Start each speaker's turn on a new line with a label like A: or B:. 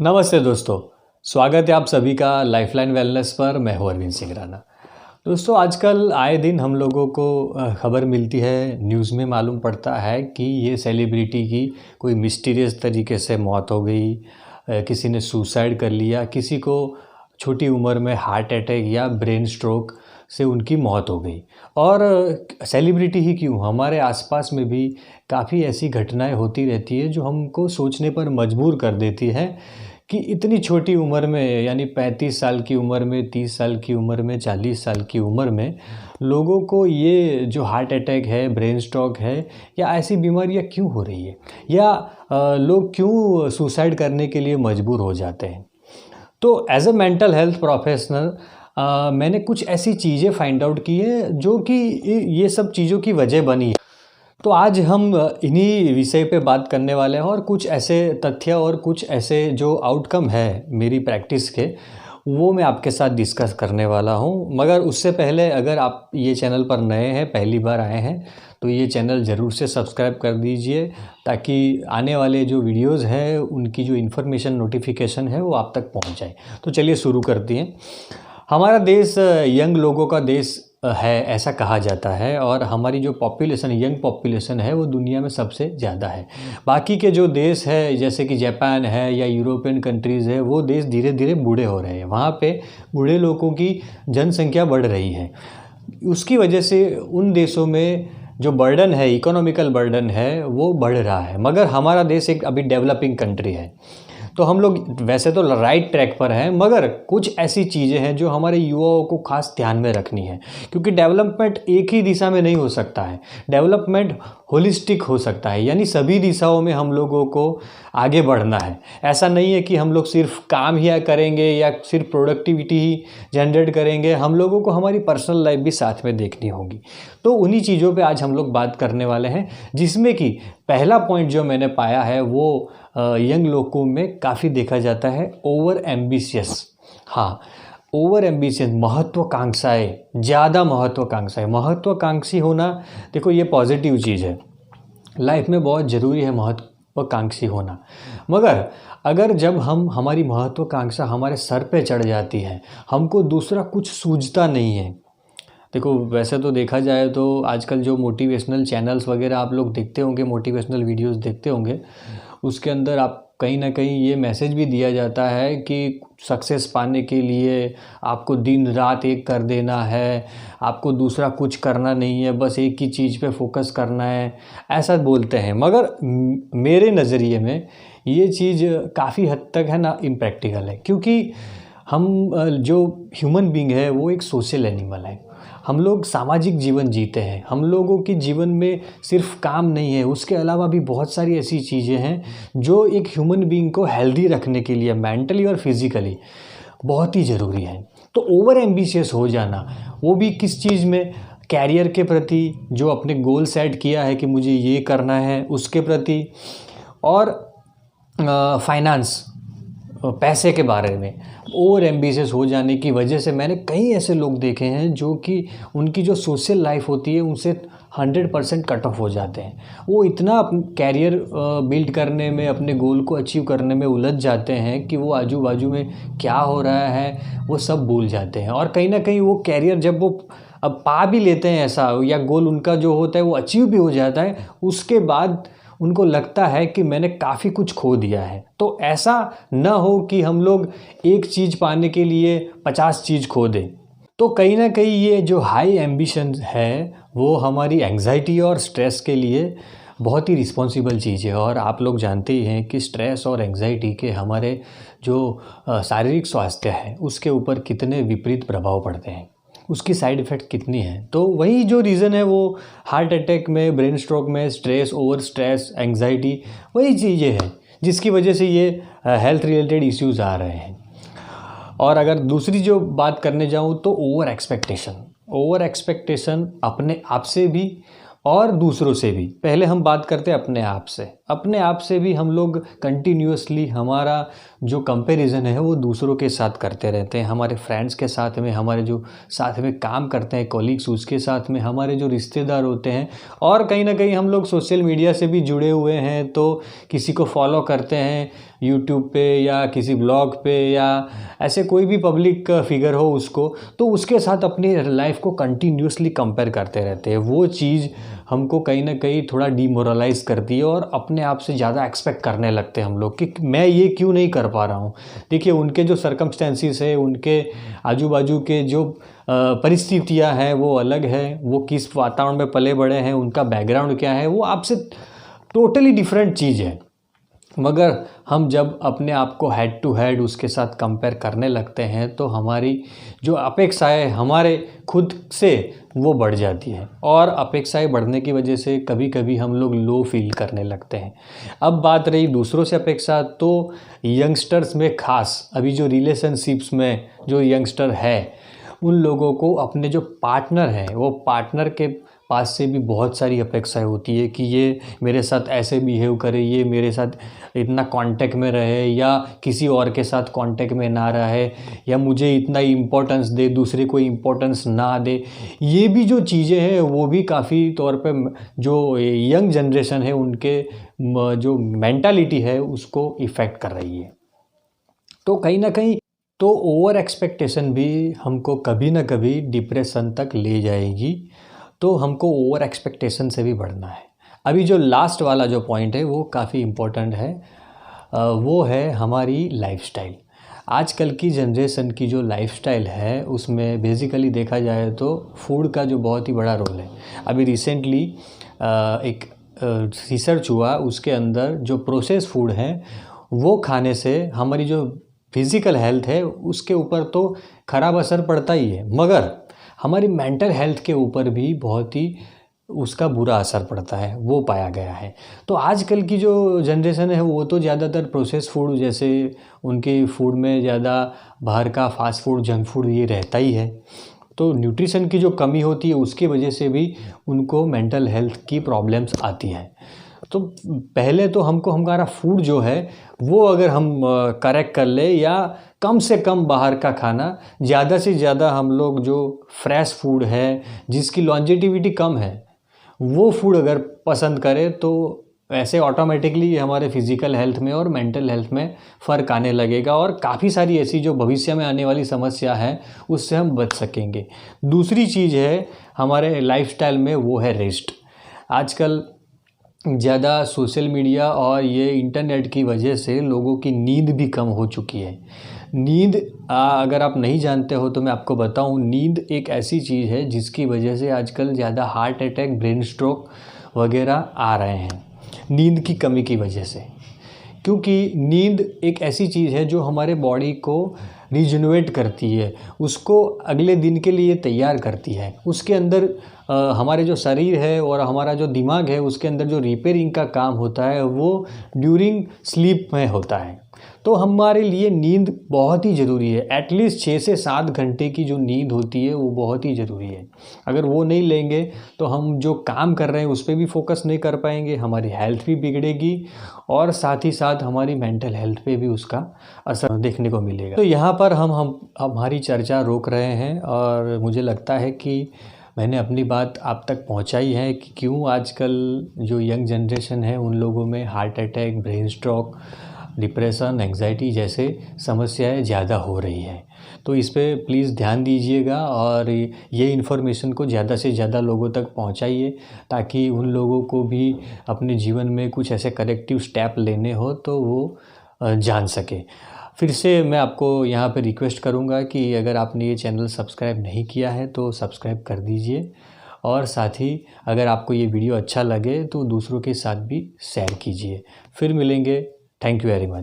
A: नमस्ते दोस्तों। स्वागत है आप सभी का लाइफलाइन वेलनेस पर। मैं हूं अरविंद सिंह राणा। दोस्तों, आजकल आए दिन हम लोगों को खबर मिलती है, न्यूज़ में मालूम पड़ता है कि ये सेलिब्रिटी की कोई मिस्टीरियस तरीके से मौत हो गई, किसी ने सुसाइड कर लिया, किसी को छोटी उम्र में हार्ट अटैक या ब्रेन स्ट्रोक से उनकी मौत हो गई। और सेलिब्रिटी ही क्यों, हमारे आसपास में भी काफ़ी ऐसी घटनाएं होती रहती है जो हमको सोचने पर मजबूर कर देती है कि इतनी छोटी उम्र में, यानी 35 साल की उम्र में, 30 साल की उम्र में, 40 साल की उम्र में लोगों को ये जो हार्ट अटैक है, ब्रेन स्ट्रोक है या ऐसी बीमारियां क्यों हो रही है, या लोग क्यों सुसाइड करने के लिए मजबूर हो जाते हैं। तो as a mental health professional मैंने कुछ ऐसी चीज़ें फाइंड आउट की है जो कि ये सब चीज़ों की वजह बनी है। तो आज हम इन्हीं विषय पे बात करने वाले हैं और कुछ ऐसे तथ्य और कुछ ऐसे जो आउटकम है मेरी प्रैक्टिस के, वो मैं आपके साथ डिस्कस करने वाला हूँ। मगर उससे पहले, अगर आप ये चैनल पर नए हैं, पहली बार आए हैं, तो ये चैनल ज़रूर से सब्सक्राइब कर दीजिए ताकि आने वाले जो वीडियोज़ हैं उनकी जो इन्फॉर्मेशन नोटिफिकेशन है वो आप तक पहुँच जाए। तो चलिए शुरू करते हैं। हमारा देश यंग लोगों का देश है, ऐसा कहा जाता है, और हमारी जो पॉपुलेशन, यंग पॉपुलेशन है, वो दुनिया में सबसे ज़्यादा है। बाकी के जो देश है जैसे कि जापान है या यूरोपियन कंट्रीज़ है, वो देश धीरे धीरे बूढ़े हो रहे हैं। वहाँ पे बूढ़े लोगों की जनसंख्या बढ़ रही है। उसकी वजह से उन देशों में जो बर्डन है, इकोनॉमिकल बर्डन है, वो बढ़ रहा है। मगर हमारा देश एक अभी डेवलपिंग कंट्री है, तो हम लोग वैसे तो राइट ट्रैक पर हैं, मगर कुछ ऐसी चीज़ें हैं जो हमारे युवाओं को खास ध्यान में रखनी है। क्योंकि डेवलपमेंट एक ही दिशा में नहीं हो सकता है, डेवलपमेंट होलिस्टिक हो सकता है, यानी सभी दिशाओं में हम लोगों को आगे बढ़ना है। ऐसा नहीं है कि हम लोग सिर्फ काम ही करेंगे या सिर्फ प्रोडक्टिविटी ही जनरेट करेंगे, हम लोगों को हमारी पर्सनल लाइफ भी साथ में देखनी होगी। तो उन्हीं चीज़ों पे आज हम लोग बात करने वाले हैं, जिसमें कि पहला पॉइंट जो मैंने पाया है वो यंग लोगों में काफ़ी देखा जाता है, ओवर एम्बिशियस। हाँ, ओवर एम्बिशियस, महत्वाकांक्षाएं, ज़्यादा महत्वाकांक्षाएं। महत्वाकांक्षी होना, देखो ये पॉजिटिव चीज़ है, लाइफ में बहुत ज़रूरी है महत्वाकांक्षी होना। मगर अगर जब हमारी महत्वाकांक्षा हमारे सर पे चढ़ जाती है, हमको दूसरा कुछ सूझता नहीं है। देखो, वैसे तो देखा जाए तो आजकल जो मोटिवेशनल चैनल्स वगैरह आप लोग देखते होंगे, मोटिवेशनल वीडियोस देखते होंगे, उसके अंदर आप कहीं ना कहीं ये मैसेज भी दिया जाता है कि सक्सेस पाने के लिए आपको दिन रात एक कर देना है, आपको दूसरा कुछ करना नहीं है, बस एक ही चीज़ पे फोकस करना है, ऐसा बोलते हैं। मगर मेरे नज़रिए में ये चीज़ काफ़ी हद तक है ना इम्प्रैक्टिकल है। क्योंकि हम जो ह्यूमन बीइंग है वो एक सोशल एनिमल है। हम लोग सामाजिक जीवन जीते हैं। हम लोगों के जीवन में सिर्फ काम नहीं है, उसके अलावा भी बहुत सारी ऐसी चीज़ें हैं जो एक ह्यूमन बीइंग को हेल्दी रखने के लिए मेंटली और फिजिकली बहुत ही ज़रूरी है। तो ओवर एम्बिशियस हो जाना, वो भी किस चीज़ में, कैरियर के प्रति, जो अपने गोल सेट किया है कि मुझे ये करना है उसके प्रति, और फाइनेंस, पैसे के बारे में ओवर एम्बिशियस हो जाने की वजह से मैंने कई ऐसे लोग देखे हैं जो कि उनकी जो सोशल लाइफ होती है उनसे 100% कट ऑफ हो जाते हैं। वो इतना कैरियर बिल्ड करने में, अपने गोल को अचीव करने में उलझ जाते हैं कि वो आजू बाजू में क्या हो रहा है वो सब भूल जाते हैं। और कहीं ना कहीं वो कैरियर जब वो अब पा भी लेते हैं ऐसा, या गोल उनका जो होता है वो अचीव भी हो जाता है, उसके बाद उनको लगता है कि मैंने काफ़ी कुछ खो दिया है। तो ऐसा न हो कि हम लोग एक चीज़ पाने के लिए 50 चीज़ खो दें। तो कहीं ना कहीं ये जो हाई एम्बिशन है वो हमारी एंग्जाइटी और स्ट्रेस के लिए बहुत ही रिस्पॉन्सिबल चीज़ है। और आप लोग जानते ही हैं कि स्ट्रेस और एंग्जाइटी के हमारे जो शारीरिक स्वास्थ्य है उसके ऊपर कितने विपरीत प्रभाव पड़ते हैं, उसकी साइड इफ़ेक्ट कितनी है। तो वही जो रीज़न है वो हार्ट अटैक में, ब्रेन स्ट्रोक में, स्ट्रेस, ओवर स्ट्रेस, एंग्जाइटी, वही चीज़ें हैं जिसकी वजह से ये हेल्थ रिलेटेड इश्यूज़ आ रहे हैं। और अगर दूसरी जो बात करने जाऊँ तो ओवर एक्सपेक्टेशन अपने आप से भी, और दूसरों से भी। पहले हम बात करते हैं अपने आप से भी हम लोग कंटिन्यूअसली हमारा जो कंपैरिजन है वो दूसरों के साथ करते रहते हैं। हमारे फ्रेंड्स के साथ में, हमारे जो साथ में काम करते हैं कॉलीग्स, उसके साथ में, हमारे जो रिश्तेदार होते हैं, और कहीं ना कहीं हम लोग सोशल मीडिया से भी जुड़े हुए हैं तो किसी को फॉलो करते हैं यूट्यूब पे या किसी ब्लॉग पे या ऐसे कोई भी पब्लिक फिगर हो उसको, तो उसके साथ अपनी लाइफ को कंटिन्यूअसली कंपेयर करते रहते हैं। वो चीज़ हमको कहीं ना कहीं थोड़ा डिमोरलाइज करती है और अपने आप से ज़्यादा एक्सपेक्ट करने लगते हैं हम लोग कि मैं ये क्यों नहीं कर पा रहा हूँ। देखिए, उनके जो सर्कमस्टेंसेस है, उनके आजू बाजू के जो परिस्थितियाँ हैं वो अलग है, वो किस वातावरण में पले बड़े हैं, उनका बैकग्राउंड क्या है, वो आपसे टोटली डिफरेंट चीज़ है। मगर हम जब अपने आप को हेड टू हेड उसके साथ कंपेयर करने लगते हैं तो हमारी जो अपेक्षाएं हमारे खुद से वो बढ़ जाती है, और अपेक्षाएं बढ़ने की वजह से कभी कभी हम लोग लो फील करने लगते हैं। अब बात रही दूसरों से अपेक्षा, तो यंगस्टर्स में खास अभी जो रिलेशनशिप्स में जो यंगस्टर है उन लोगों को अपने जो पार्टनर हैं वो पार्टनर के पास से भी बहुत सारी अपेक्षाएं होती है कि ये मेरे साथ ऐसे बिहेव करे, ये मेरे साथ इतना कांटेक्ट में रहे या किसी और के साथ कांटेक्ट में ना रहे, या मुझे इतना इम्पोर्टेंस दे, दूसरे को इम्पोर्टेंस ना दे। ये भी जो चीज़ें हैं वो भी काफ़ी तौर पे जो यंग जनरेशन है उनके जो मेंटालिटी है उसको इफ़ेक्ट कर रही है। तो कहीं ना कहीं तो ओवर एक्सपेक्टेशन भी हमको कभी ना कभी डिप्रेशन तक ले जाएगी। तो हमको ओवर एक्सपेक्टेशन से भी बढ़ना है। अभी जो लास्ट वाला जो पॉइंट है वो काफ़ी इम्पोर्टेंट है, वो है हमारी लाइफस्टाइल। आजकल की जनरेशन की जो लाइफस्टाइल है उसमें बेसिकली देखा जाए तो फूड का जो बहुत ही बड़ा रोल है। अभी रिसेंटली एक रिसर्च हुआ, उसके अंदर जो प्रोसेस फूड है वो खाने से हमारी जो फिज़िकल हेल्थ है उसके ऊपर तो ख़राब असर पड़ता ही है, मगर हमारी मेंटल हेल्थ के ऊपर भी बहुत ही उसका बुरा असर पड़ता है, वो पाया गया है। तो आजकल की जो जनरेशन है वो तो ज़्यादातर प्रोसेस फूड, जैसे उनके फूड में ज़्यादा बाहर का फास्ट फूड, जंक फूड ये रहता ही है। तो न्यूट्रिशन की जो कमी होती है उसकी वजह से भी उनको मेंटल हेल्थ की प्रॉब्लम्स आती हैं। तो पहले तो हमको हमारा फूड जो है वो अगर हम करेक्ट कर ले, या कम से कम बाहर का खाना, ज़्यादा से ज़्यादा हम लोग जो फ्रेश फूड है जिसकी लॉन्जेटिविटी कम है वो फूड अगर पसंद करें तो ऐसे ऑटोमेटिकली हमारे फिज़िकल हेल्थ में और मेंटल हेल्थ में फ़र्क आने लगेगा, और काफ़ी सारी ऐसी जो भविष्य में आने वाली समस्या है उससे हम बच सकेंगे। दूसरी चीज़ है हमारे लाइफस्टाइल में, वो है रेस्ट। आजकल ज़्यादा सोशल मीडिया और ये इंटरनेट की वजह से लोगों की नींद भी कम हो चुकी है। नींद अगर आप नहीं जानते हो तो मैं आपको बताऊं, नींद एक ऐसी चीज़ है जिसकी वजह से आजकल ज़्यादा हार्ट अटैक, ब्रेन स्ट्रोक वगैरह आ रहे हैं, नींद की कमी की वजह से। क्योंकि नींद एक ऐसी चीज़ है जो हमारे बॉडी को रिजनरेट करती है, उसको अगले दिन के लिए तैयार करती है। उसके अंदर हमारे जो शरीर है और हमारा जो दिमाग है उसके अंदर जो रिपेयरिंग का काम होता है वो ड्यूरिंग स्लीप में होता है। तो हमारे लिए नींद बहुत ही ज़रूरी है। एटलीस्ट 6 से 7 घंटे की जो नींद होती है वो बहुत ही ज़रूरी है। अगर वो नहीं लेंगे तो हम जो काम कर रहे हैं उस पर भी फोकस नहीं कर पाएंगे, हमारी हेल्थ भी बिगड़ेगी और साथ ही साथ हमारी मेंटल हेल्थ पे भी उसका असर देखने को मिलेगा। तो यहाँ पर हम हमारी चर्चा रोक रहे हैं, और मुझे लगता है कि मैंने अपनी बात आप तक पहुंचाई है कि क्यों आजकल जो यंग जनरेशन है उन लोगों में heart attack, brain stroke, depression, anxiety जैसे समस्याएं ज़्यादा हो रही हैं। तो इस पे प्लीज़ ध्यान दीजिएगा और ये इन्फॉर्मेशन को ज़्यादा से ज़्यादा लोगों तक पहुंचाइए, ताकि उन लोगों को भी अपने जीवन में कुछ ऐसे करेक्टिव स्टेप लेने हो तो वो जान सके। फिर से मैं आपको यहाँ पे रिक्वेस्ट करूँगा कि अगर आपने ये चैनल सब्सक्राइब नहीं किया है तो सब्सक्राइब कर दीजिए, और साथ ही अगर आपको ये वीडियो अच्छा लगे तो दूसरों के साथ भी शेयर कीजिए। फिर मिलेंगे। Thank you very much.